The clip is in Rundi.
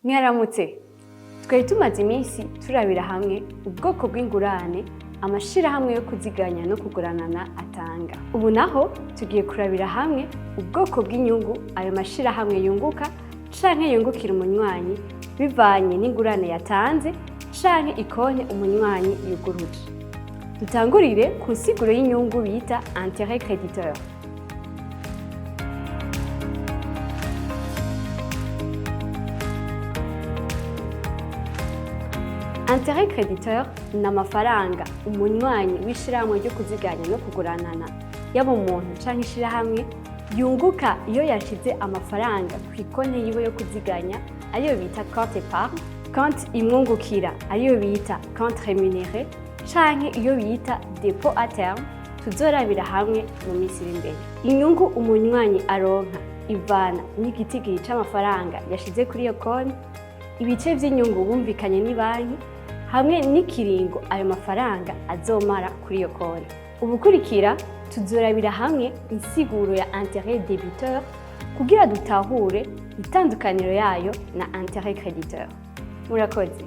Mwaramutse, twari tumaze iminsi turabira hamwe ubwoko bw'ingurane amashirahamwe yo kuziganya no kuguranana atanga. Ubu naho tugiye kurabira hamwe ubwoko bw'inyungu ayo mashirahamwe yunguka canke yungukira umunywanyi bivanye n'ingurane yatanze canke ikonte umunywanyi yuguruje. Dutangurire ku nsiguro y'inyungu bita Intérets Créditeurs. Intérets Créditeurs ni amafaranga umunywanyi w'ishirahamwe ryo kuziganya no kuguranana yaba umuntu canke ishirahamwe yunguka iyo yashize amafaranga kw'ikonte yiwe yo kuziganya ariyo bita compte épargne, compte imwungukira ariyo bita compte rémunéré canke iyo bita dépôt à terme tuzorabira hamwe mu minsi iri imbere. Inyungu umunywanyi aronka ivana n'igitigiri c'amafaranga yashize kuri iyo konti, ibice vy'inyungu bumvikanye n'ibanki hamwe n'ikiringo ayo mafaranga azomara kuri iyo konti. Ubukurikira tuzorabira hamwe insiguro ya intérêt débiteur kugira dutahure itandukaniro yayo na intérêt créditeur. Murakoze.